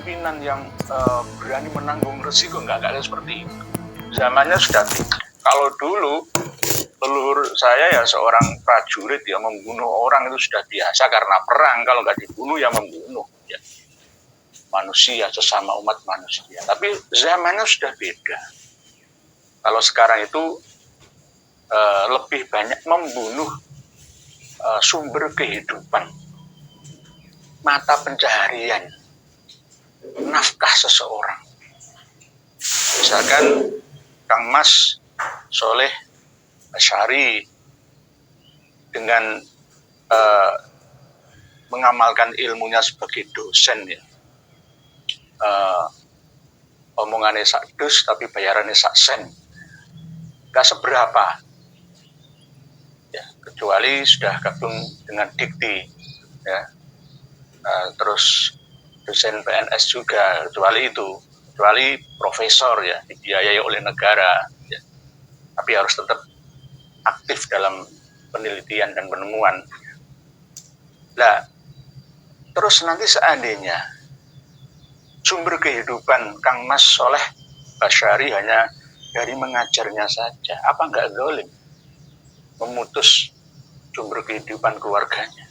pimpinan yang berani menanggung resiko, nggak ada seperti itu. Zamannya sudah beda. Kalau dulu leluhur saya ya seorang prajurit yang membunuh orang itu sudah biasa karena perang. Kalau nggak dibunuh ya membunuh ya. Manusia, sesama umat manusia. Tapi zamannya sudah beda. Kalau sekarang itu lebih banyak membunuh sumber kehidupan, mata pencaharian, nafkah seseorang. Misalkan Kang Mas Soleh Basyari dengan mengamalkan ilmunya sebagai dosen ya, omongannya sak dus tapi bayarannya sak sen, gak seberapa ya, kecuali sudah gabung dengan Dikti ya, terus dosen PNS juga, kecuali profesor ya, dibiayai oleh negara ya, tapi harus tetap aktif dalam penelitian dan penemuan. Nah, terus nanti seandainya sumber kehidupan Kang Mas Soleh Basyari hanya dari mengajarnya saja, apa enggak zalim memutus sumber kehidupan keluarganya?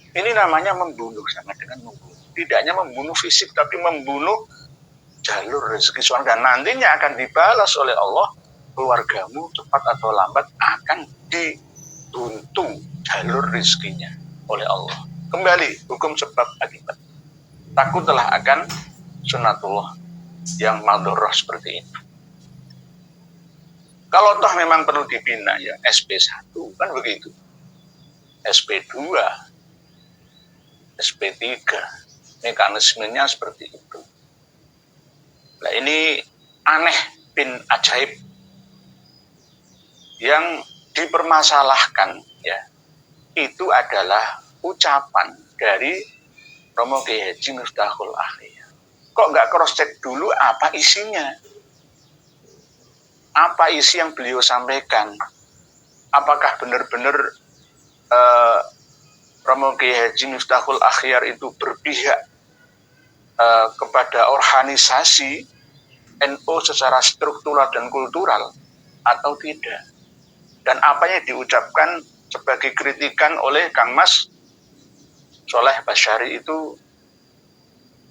Ini namanya membunuh, sama dengan membunuh. Tidak hanya membunuh fisik, tapi membunuh jalur rezeki surga. Dan nantinya akan dibalas oleh Allah, keluargamu cepat atau lambat akan dituntun jalur rezekinya oleh Allah. Kembali hukum sebab akibat. Takutlah akan sunatullah yang madhoroh seperti itu. Kalau toh memang perlu dibina ya SP1 kan begitu, SP2, SP3, mekanismenya seperti itu. Nah ini aneh bin ajaib yang dipermasalahkan ya, itu adalah ucapan dari Romo Kiai Haji Miftahul Akhyar. Kok nggak cross check dulu apa isinya? Apa isi yang beliau sampaikan? Apakah benar-benar Romo Kiai Haji Miftahul Akhyar itu berpihak kepada organisasi NU secara struktural dan kultural atau tidak? Dan apa yang diucapkan sebagai kritikan oleh Kang Mas Soleh Basyari itu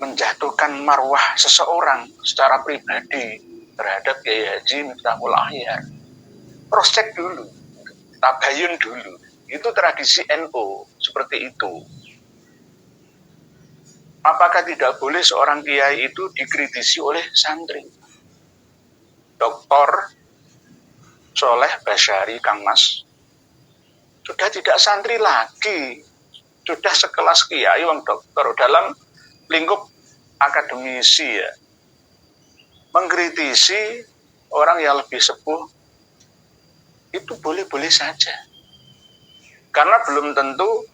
menjatuhkan marwah seseorang secara pribadi terhadap Kiai Haji Miftahul Akhyar. Cross check dulu, tabayun dulu. Itu tradisi NU seperti itu. Apakah tidak boleh seorang kiai itu dikritisi oleh santri? Dr. Soleh Basyari Kang Mas sudah tidak santri lagi, sudah sekelas kiai wong dokter dalam lingkup akademisi ya, mengkritisi orang yang lebih sepuh itu boleh-boleh saja, karena belum tentu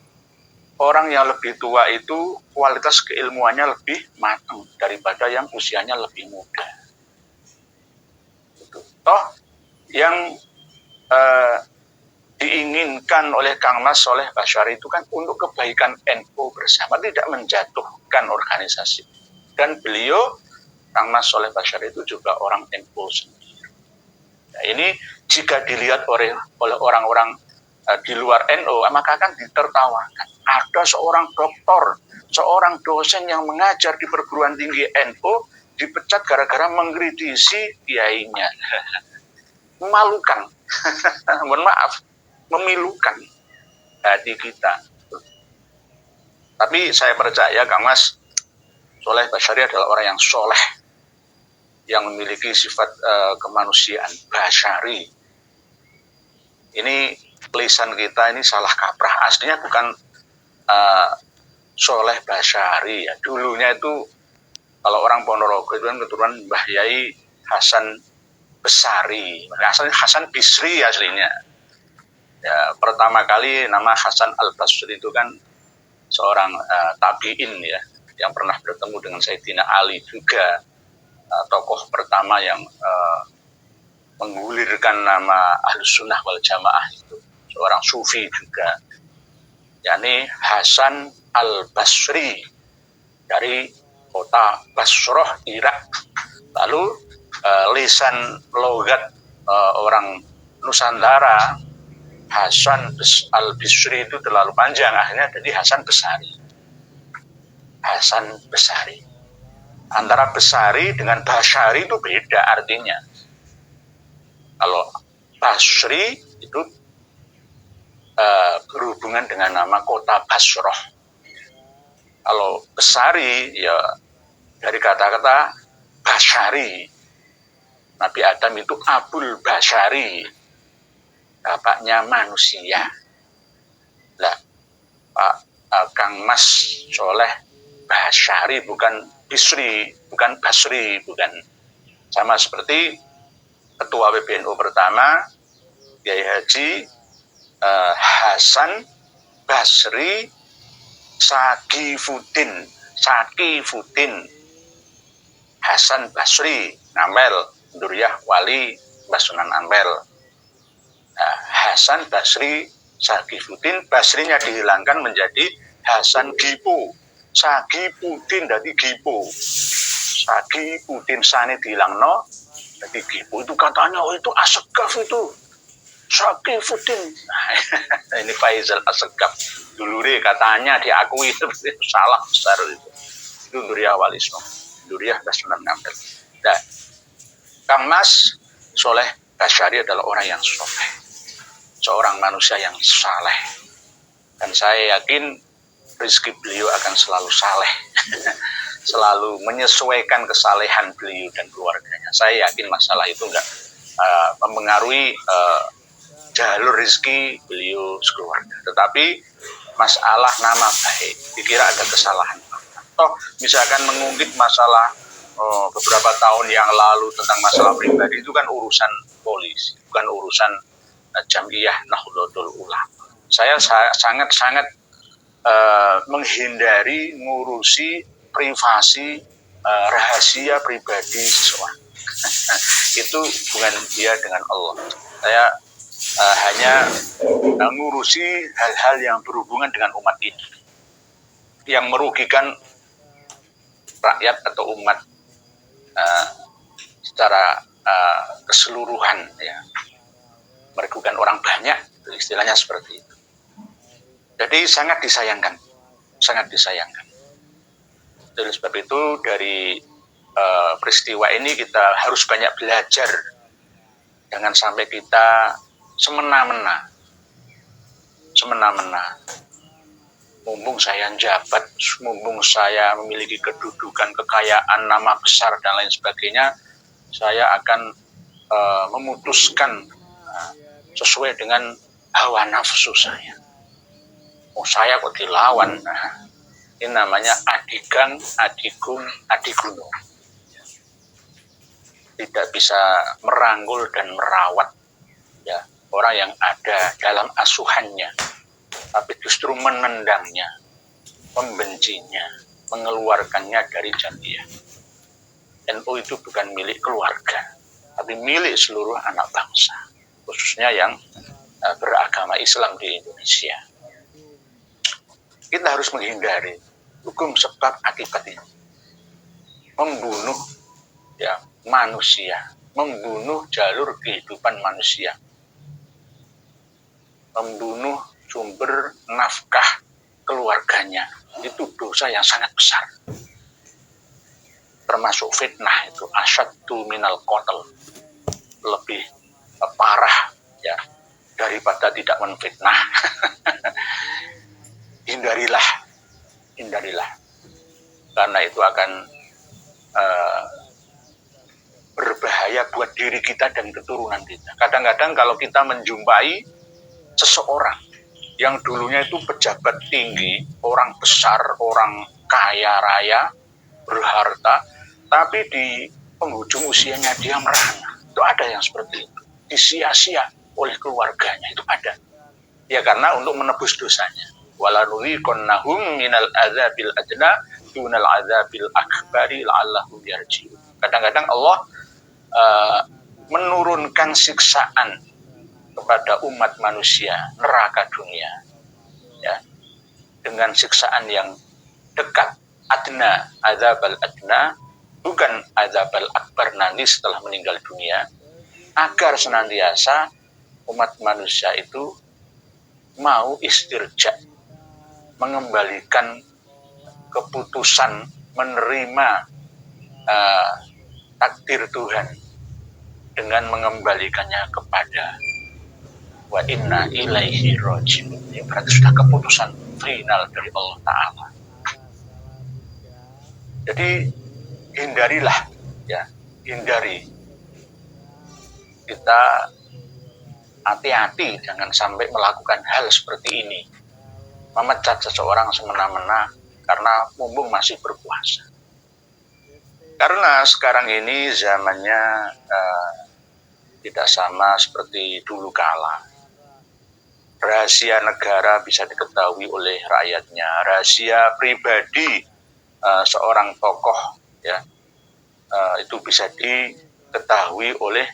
orang yang lebih tua itu kualitas keilmuannya lebih matang daripada yang usianya lebih muda. Toh yang diinginkan oleh Kang Mas Soleh Basyari itu kan untuk kebaikan NU bersama, tidak menjatuhkan organisasi. Dan beliau, Kang Mas Soleh Basyari itu juga orang NU sendiri. Nah, ini jika dilihat oleh orang-orang di luar NU, maka akan ditertawakan. Ada seorang doktor, seorang dosen yang mengajar di perguruan tinggi NU dipecat gara-gara mengkritisi kiainya. Memalukan. Mohon maaf, memilukan hati kita. Tapi saya percaya Kang Mas Soleh Basyari adalah orang yang soleh, yang memiliki sifat kemanusiaan basyari. Ini lisan kita ini salah kaprah. Aslinya bukan Soleh Basyari ya. Dulunya itu kalau orang Ponorogo itu kan keturunan Mbah Yai Hasan Besari. Asalnya Hasan Bisri aslinya. Ya, pertama kali nama Hasan Al-Basri itu kan seorang tabi'in ya, yang pernah bertemu dengan Sayyidina Ali juga, tokoh pertama yang menggulirkan nama Ahlus Sunnah wal Jamaah itu, seorang sufi juga, yakni Hasan Al-Basri. dari kota Basrah, Irak. Lalu lisan logat orang Nusantara, Hasan al-Bisri itu terlalu panjang, akhirnya jadi Hasan Besari. Hasan Besari. Antara Besari dengan Basyari itu beda artinya. Kalau Basri itu berhubungan dengan nama kota Basrah. Kalau Besari ya dari kata-kata Basyari. Nabi Adam itu Abul Basyari, bapaknya manusia. Lah, Pak Kang Mas Soleh Basyari, bukan Bisri, bukan Basri, bukan. Sama seperti Ketua PBNU pertama, Kiai Haji Hasan Basri Sakifuddin, Hasan Basri Ampel, Duriah Wali Basunan Ampel. Hasan Basri Sakifuddin, Basrinya dihilangkan menjadi Hasan Gipo, Sakifuddin dari Gipo, Sakifuddin sane dihilangno jadi Gipo. Itu katanya itu Asegaf itu Sakifuddin. Ini Faizal Asegaf dulure katanya diakui salah besar itu. Itu Duriah Wali Songo, Duriah Basunan Ampel. Nah, Kang Mas Soleh Basyari adalah orang yang soleh, seorang manusia yang saleh, dan saya yakin rezeki beliau akan selalu saleh, selalu menyesuaikan kesalehan beliau dan keluarganya. Saya yakin masalah itu enggak mempengaruhi jalur rezeki beliau sekeluarga. Tetapi masalah nama baik, dikira ada kesalahan. Toh misalkan mengungkit masalah beberapa tahun yang lalu tentang masalah pribadi, itu kan urusan polisi, bukan urusan Jamiyah Nahdlatul Ulama. Saya sangat-sangat menghindari ngurusi privasi, rahasia pribadi seseorang. Itu hubungan dia dengan Allah. Saya hanya ngurusi hal-hal yang berhubungan dengan umat ini, yang merugikan rakyat atau umat secara keseluruhan, ya, merugikan orang banyak, istilahnya seperti itu. Jadi sangat disayangkan, sangat disayangkan. Oleh sebab itu dari peristiwa ini kita harus banyak belajar, jangan sampai kita semena-mena. Mumpung saya jabat, mumpung saya memiliki kedudukan, kekayaan, nama besar dan lain sebagainya, saya akan memutuskan sesuai dengan hawa nafsu saya. Saya kok dilawan. Ini namanya adigang, adigung, adiguno. Tidak bisa merangkul dan merawat, ya, orang yang ada dalam asuhannya, tapi justru menendangnya, membencinya, mengeluarkannya dari Jamiyah. NU itu bukan milik keluarga, tapi milik seluruh anak bangsa, khususnya yang beragama Islam di Indonesia. Kita harus menghindari hukum sebab akibat ini. Membunuh, ya, manusia, membunuh jalur kehidupan manusia, membunuh sumber nafkah keluarganya, itu dosa yang sangat besar. Termasuk fitnah, itu asyaddu minal qatl, lebih parah, ya, daripada tidak menfitnah. Hindarilah, karena itu akan berbahaya buat diri kita dan keturunan kita. Kadang-kadang kalau kita menjumpai seseorang yang dulunya itu pejabat tinggi, orang besar, orang kaya raya, berharta, tapi di penghujung usianya dia merana. Itu ada yang seperti itu, disia-sia oleh keluarganya, itu ada. Ya karena untuk menebus dosanya. Walanuliqannahum minal adzabil adna dunal adzabil akbari la'allahum yarji'un. Kadang-kadang Allah menurunkan siksaan kepada umat manusia, neraka dunia, ya, dengan siksaan yang dekat adna, adzabal adna, bukan adzabal akbar nanti setelah meninggal dunia, agar senantiasa umat manusia itu mau istirja, mengembalikan keputusan, menerima takdir Tuhan dengan mengembalikannya kepada wa inna ilaihi raji'un. Ini berarti sudah keputusan final dari Allah Ta'ala. Jadi hindarilah, ya, hindari. Kita hati-hati jangan sampai melakukan hal seperti ini, memecat seseorang semena-mena karena mumpung masih berkuasa. Karena sekarang ini zamannya tidak sama seperti dulu kala. Rahasia negara bisa diketahui oleh rakyatnya, rahasia pribadi seorang tokoh, ya, itu bisa diketahui oleh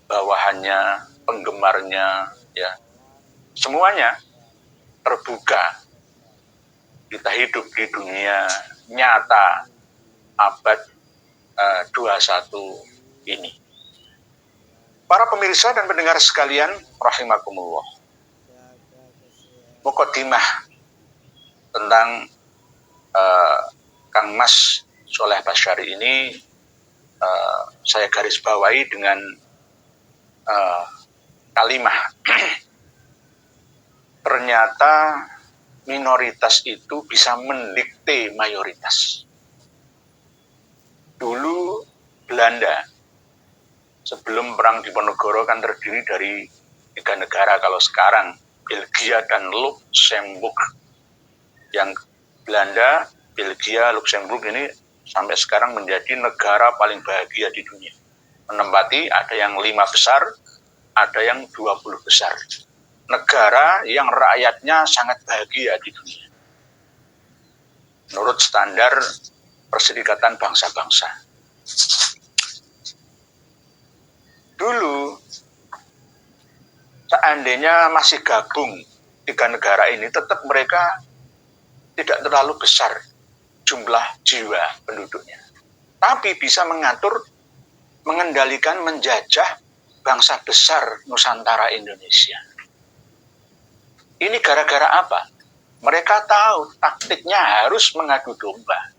bawahannya, penggemarnya, ya, semuanya terbuka. Kita hidup di dunia nyata abad 21 ini. Para pemirsa dan pendengar sekalian, rahimakumullah. Mukadimah tentang Kang Mas Sholeh Basyari ini saya garis bawahi dengan kalimah. Ternyata minoritas itu bisa mendikte mayoritas. Dulu Belanda sebelum Perang Diponegoro kan terdiri dari 3 negara. Kalau sekarang Belgia dan Luxembourg. Yang Belanda, Belgia, Luxembourg ini sampai sekarang menjadi negara paling bahagia di dunia. Menempati ada yang 5 besar, ada yang 20 besar. Negara yang rakyatnya sangat bahagia di dunia. Menurut standar Perserikatan Bangsa-Bangsa. Dulu, seandainya masih gabung 3 negara ini, tetap mereka tidak terlalu besar jumlah jiwa penduduknya. Tapi bisa mengatur, mengendalikan, menjajah bangsa besar Nusantara Indonesia. Ini gara-gara apa? Mereka tahu taktiknya harus mengadu domba.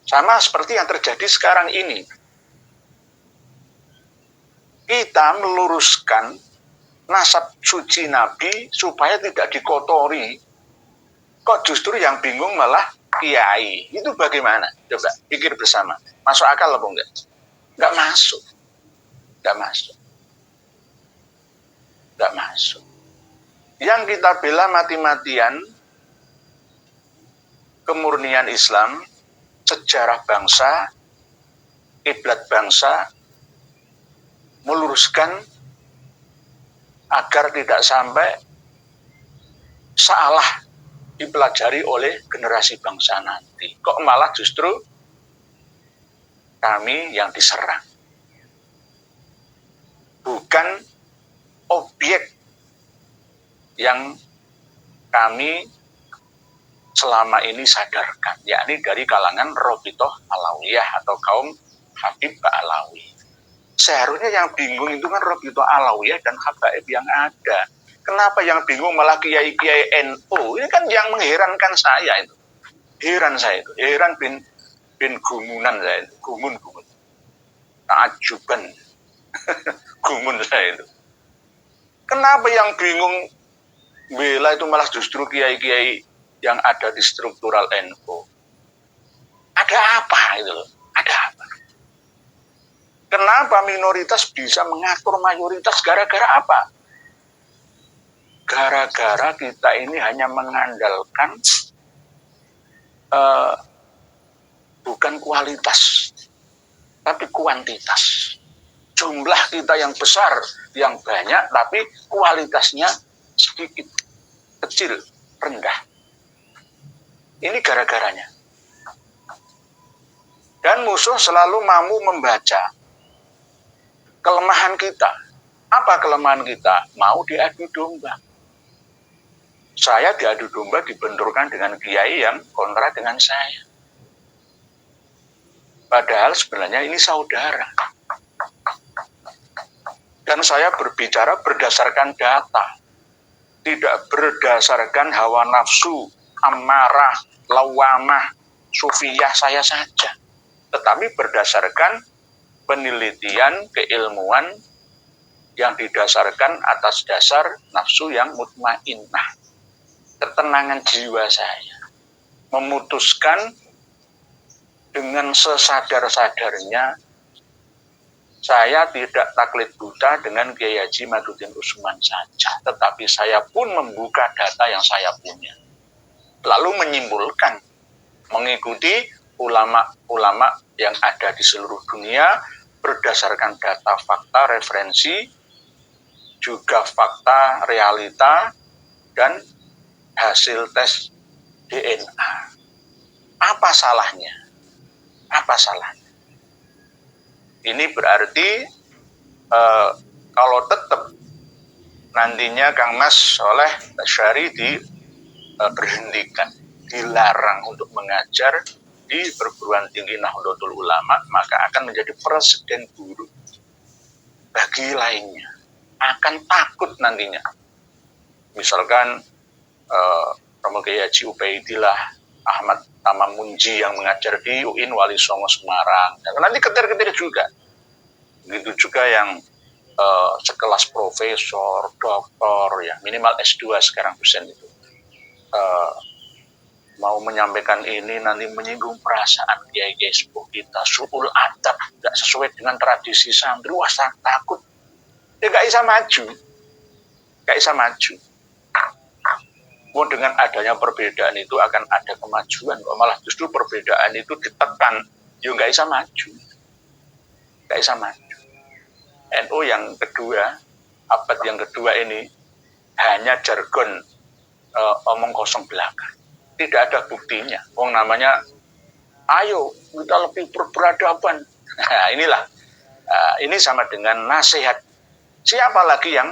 Sama seperti yang terjadi sekarang ini. Kita meluruskan nasab suci Nabi supaya tidak dikotori. Kok justru yang bingung malah kiai? Itu bagaimana? Coba pikir bersama. Masuk akal apa enggak? Enggak masuk. Enggak masuk. Enggak masuk. Yang kita bela mati-matian kemurnian Islam, sejarah bangsa, kiblat bangsa, meluruskan agar tidak sampai salah dipelajari oleh generasi bangsa nanti. Kok malah justru kami yang diserang. Bukan objek yang kami selama ini sadarkan, yakni dari kalangan Robitoh Alawiyah atau kaum Habib Ba'alawi. Seharusnya yang bingung itu kan Robitoh Alawiyah dan Habaib yang ada. Kenapa yang bingung malah kiai-kiai NU? Ini kan yang mengherankan saya itu. Heran saya itu. Heran bin gumunan saya itu. Gumun. Ta'ajuban. Gumun saya itu. Kenapa yang bingung bela itu malah justru kiai-kiai yang ada di struktural NU? Ada apa itu loh? Ada apa? Kenapa minoritas bisa mengatur mayoritas? Gara-gara apa? Gara-gara kita ini hanya mengandalkan bukan kualitas, tapi kuantitas. Jumlah kita yang besar, yang banyak, tapi kualitasnya sedikit, kecil, rendah. Ini gara-garanya. Dan musuh selalu mampu membaca kelemahan kita. Apa kelemahan kita? Mau diadu domba. Saya diadu domba dibenturkan dengan kiai yang kontra dengan saya. Padahal sebenarnya ini saudara. Dan saya berbicara berdasarkan data. Tidak berdasarkan hawa nafsu, amarah, lawamah, sufiyah saya saja. Tetapi berdasarkan penelitian keilmuan yang didasarkan atas dasar nafsu yang mutmainnah. Ketenangan jiwa saya. Memutuskan dengan sesadar-sadarnya saya tidak taklid buta dengan Kiai Haji Madudin Usman saja. Tetapi saya pun membuka data yang saya punya. Lalu menyimpulkan, mengikuti ulama-ulama yang ada di seluruh dunia, berdasarkan data, fakta, referensi, juga fakta, realita, dan hasil tes DNA. Apa salahnya? Apa salahnya? Ini berarti kalau tetap nantinya Kang Mas Soleh Basyari diberhentikan, dilarang untuk mengajar di perguruan tinggi Nahdlatul Ulama, maka akan menjadi presiden buruk bagi lainnya. Akan takut nantinya. Misalkan Romo Kiai Haji Ubaidillah Ahmad Tamamunji yang mengajar di UIN Wali Songo Semarang. Dan nanti ketir-ketir juga. Begitu juga yang sekelas profesor, doktor, ya minimal S2 sekarang dosen itu. Mau menyampaikan ini nanti menyinggung perasaan kiai-kiai sepuh kita, su'ul adab, tidak sesuai dengan tradisi santri, wah takut. Ya gak bisa maju. Gak bisa maju. Mau dengan adanya perbedaan itu akan ada kemajuan, kok malah justru perbedaan itu ditekan, ya nggak bisa maju, nggak bisa maju. NU yang kedua, abad yang kedua ini hanya jargon omong kosong belaka, tidak ada buktinya. Wong namanya, ayo kita lebih berperadaban. Nah, inilah, ini sama dengan nasihat. Siapa lagi yang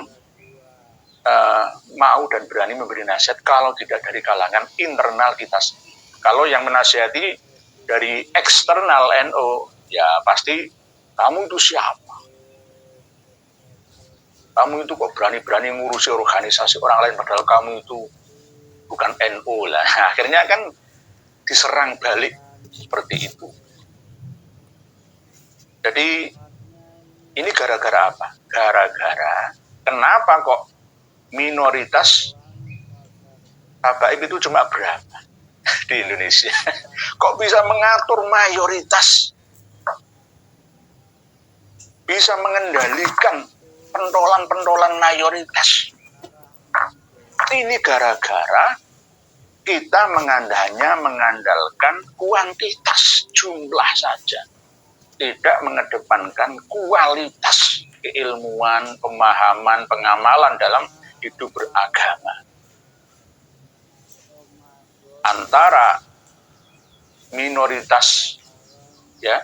mau dan berani memberi nasihat kalau tidak dari kalangan internal kita sendiri. Kalau yang menasihati dari eksternal NU, ya pasti kamu itu siapa? Kamu itu kok berani-berani ngurusi organisasi orang lain padahal kamu itu bukan NU lah. Akhirnya kan diserang balik seperti itu. Jadi ini gara-gara apa? Gara-gara kenapa kok minoritas habaib itu cuma berapa di Indonesia? Kok bisa mengatur mayoritas? Bisa mengendalikan pentolan-pentolan mayoritas? Ini gara-gara kita mengandalkan kuantitas, jumlah saja. Tidak mengedepankan kualitas keilmuan, pemahaman, pengamalan dalam hidup beragama. Antara minoritas ya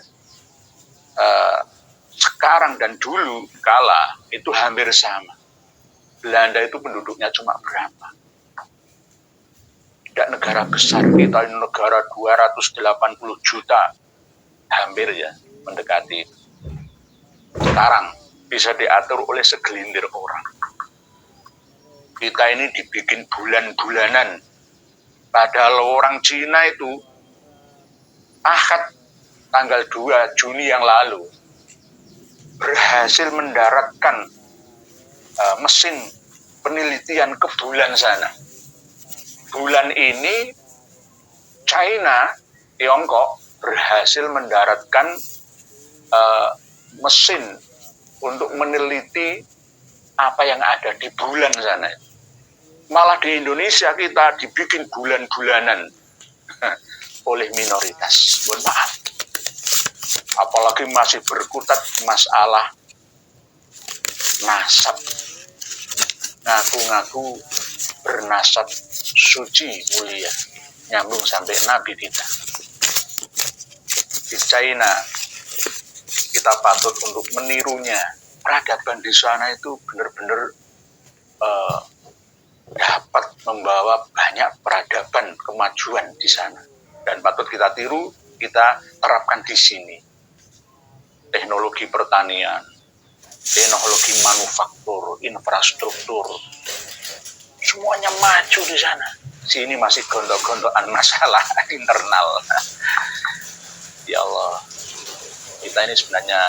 sekarang dan dulu kala itu hampir sama. Belanda itu penduduknya cuma berapa? Tidak negara besar, kita ini negara 280 juta, hampir ya mendekati. Sekarang bisa diatur oleh segelintir orang. Kita ini dibikin bulan-bulanan. Padahal orang Cina itu Ahad tanggal 2 Juni yang lalu berhasil mendaratkan mesin penelitian ke bulan sana. Bulan ini China, Tiongkok berhasil mendaratkan mesin untuk meneliti apa yang ada di bulan sana. Malah di Indonesia kita dibikin bulan-bulanan oleh minoritas. Mohon maaf. Apalagi masih berkutat masalah nasab. Ngaku-ngaku bernasab suci mulia. Nyambung sampai Nabi kita. Di China kita patut untuk menirunya. Peradaban di sana itu benar-benar dapat membawa banyak peradaban, kemajuan di sana. Dan patut kita tiru, kita terapkan di sini. Teknologi pertanian, teknologi manufaktur, infrastruktur, semuanya maju di sana. Sini masih gondok-gondokan masalah internal. Ya Allah, kita ini sebenarnya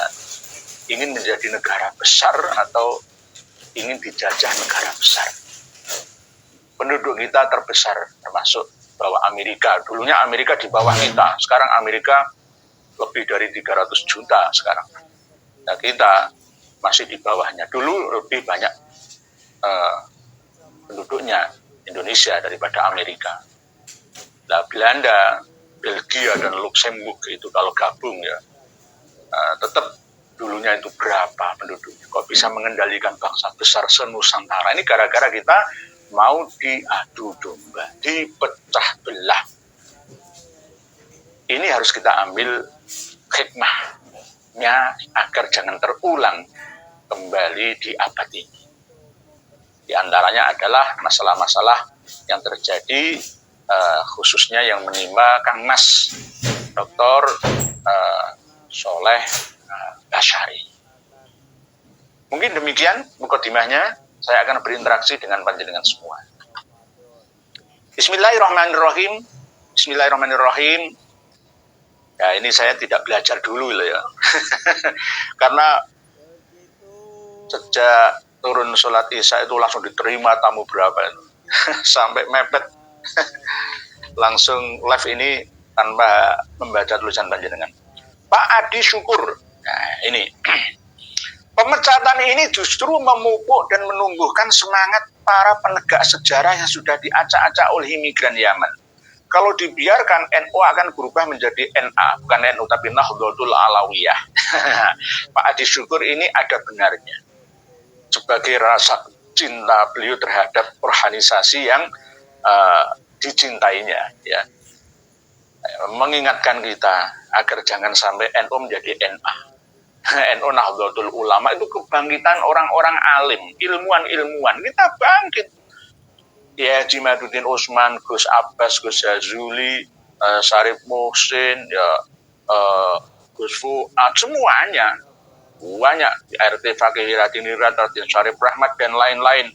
ingin menjadi negara besar atau ingin dijajah negara besar. Penduduk kita terbesar, termasuk bawah Amerika. Dulunya Amerika di bawah kita, sekarang Amerika lebih dari 300 juta sekarang. Nah, kita masih di bawahnya. Dulu lebih banyak penduduknya Indonesia daripada Amerika. Nah, Belanda, Belgia, dan Luxembourg itu kalau gabung ya, tetap dulunya itu berapa penduduknya. Kok bisa mengendalikan bangsa besar senusantara? Ini gara-gara kita mau diadu domba, dipecah belah. Ini harus kita ambil hikmahnya agar jangan terulang kembali di abad ini. Di antaranya adalah masalah-masalah yang terjadi khususnya yang menimpa Kang Mas Dr. Soleh Basyari. Mungkin demikian mukadimahnya. Saya akan berinteraksi dengan panjenengan semua. Bismillahirrahmanirrahim. Bismillahirrahmanirrahim. Ya, ini saya tidak belajar dulu loh ya. Karena sejak turun sholat isya itu langsung diterima tamu berapa itu. Sampai mepet. Langsung live ini tanpa membaca tulisan panjenengan. Pak Adi Syukur. Nah, ini. Pemecatan ini justru memupuk dan menumbuhkan semangat para penegak sejarah yang sudah diacak-acak oleh imigran Yaman. Kalau dibiarkan, NU akan berubah menjadi NA, bukan NU tapi Nahdlatul Alawiyah. Pak Adi Syukur ini ada benarnya. Sebagai rasa cinta beliau terhadap organisasi yang dicintainya, ya, mengingatkan kita agar jangan sampai NU menjadi NA. NU Nahdlatul Ulama itu kebangkitan orang-orang alim, ilmuwan-ilmuwan. Kita bangkit. Ya, Jimaduddin Utsman, Gus Abbas, Gus Jazuli, Syarif Muhsin, ya, Gus Fuad, semuanya. Banyak. RT Fakih Radinirat, Syarif Rahmat, dan lain-lain.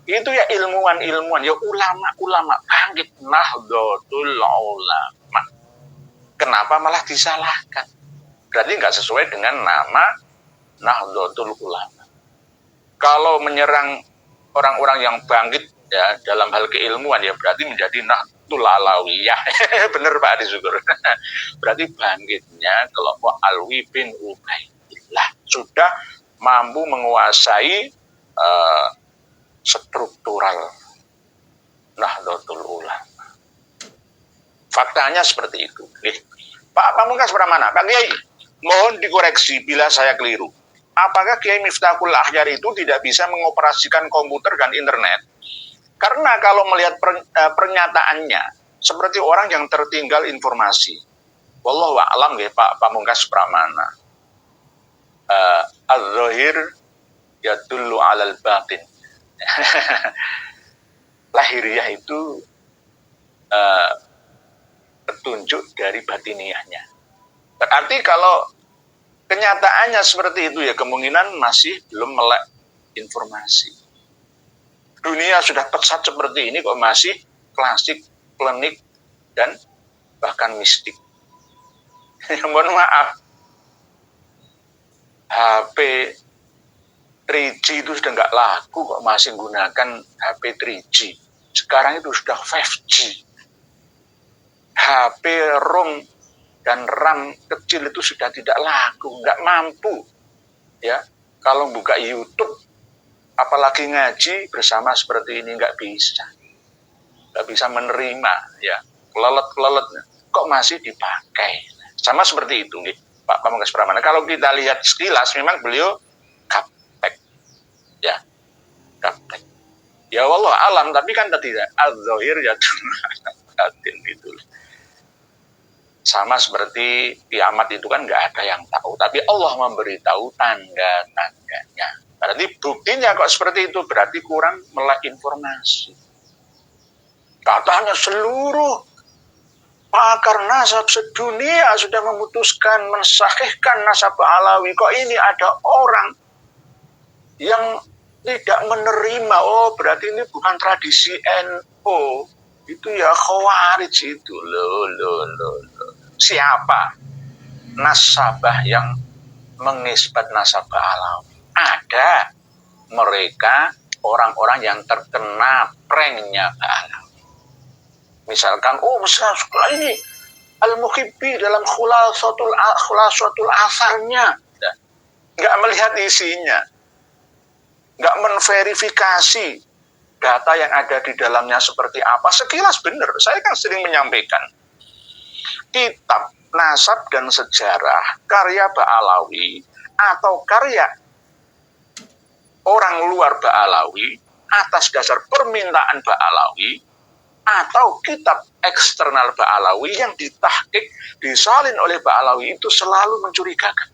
Itu ya ilmuwan-ilmuwan, ya ulama-ulama. Bangkit Nahdlatul Ulama. Kenapa malah disalahkan? Berarti nggak sesuai dengan nama Nahdlatul Ulama. Kalau menyerang orang-orang yang bangkit ya dalam hal keilmuan ya berarti menjadi Nahdlatul Alawiyah. Bener Pak Adi Syukur. Berarti bangkitnya kelompok Alwi bin Ubaidillah sudah mampu menguasai struktural Nahdlatul Ulama. Faktanya seperti itu. Pak Pamungkas Pramana, Pak Kiai, mohon dikoreksi bila saya keliru. Apakah Kiai Miftahul Akhyar itu tidak bisa mengoperasikan komputer dan internet? Karena kalau melihat pernyataannya, seperti orang yang tertinggal informasi. Wallahu a'lam ya Pak Pamungkas Pramana. Az-zahir yadullu 'alal batin. Lahiriah itu petunjuk dari batiniahnya. Berarti kalau kenyataannya seperti itu ya kemungkinan masih belum melek informasi. Dunia sudah pesat seperti ini kok masih klasik, klinik, dan bahkan mistik. Mohon maaf. HP 3G itu sudah nggak laku kok masih menggunakan HP 3G. Sekarang itu sudah 5G. HP ROM dan RAM kecil itu sudah tidak laku, nggak mampu. Ya, kalau buka YouTube, apalagi ngaji bersama seperti ini nggak bisa menerima. Ya, kelelet, kok masih dipakai. Sama seperti itu, nih, Pak Pamungkas Pramana. Kalau kita lihat sekilas, memang beliau gaptek, ya, gaptek. Ya wallah alam, tapi kan tidak az-zahir ya batin gitu. Sama seperti kiamat itu kan nggak ada yang tahu, tapi Allah memberitahu tanda-tandanya. Berarti buktinya kok seperti itu, berarti kurang melek informasi. Katanya seluruh pakar nasab sedunia sudah memutuskan mensahihkan nasab Ba'alawi. Kok ini ada orang yang tidak menerima? Oh, berarti ini bukan tradisi NU. Itu ya Khawarij itu. Loh. Siapa nasabah yang mengisbat nasab Ba'alawi? Ada mereka orang-orang yang terkena pranknya Ba'alawi. Misalkan, sekolah ini Al-Muhibbi dalam khulasatul asarnya nggak melihat isinya, nggak menverifikasi data yang ada di dalamnya seperti apa. Sekilas benar, saya kan sering menyampaikan kitab nasab dan sejarah karya Ba'alawi atau karya orang luar Ba'alawi atas dasar permintaan Ba'alawi atau kitab eksternal Ba'alawi yang ditahqiq, disalin oleh Ba'alawi itu selalu mencurigakan.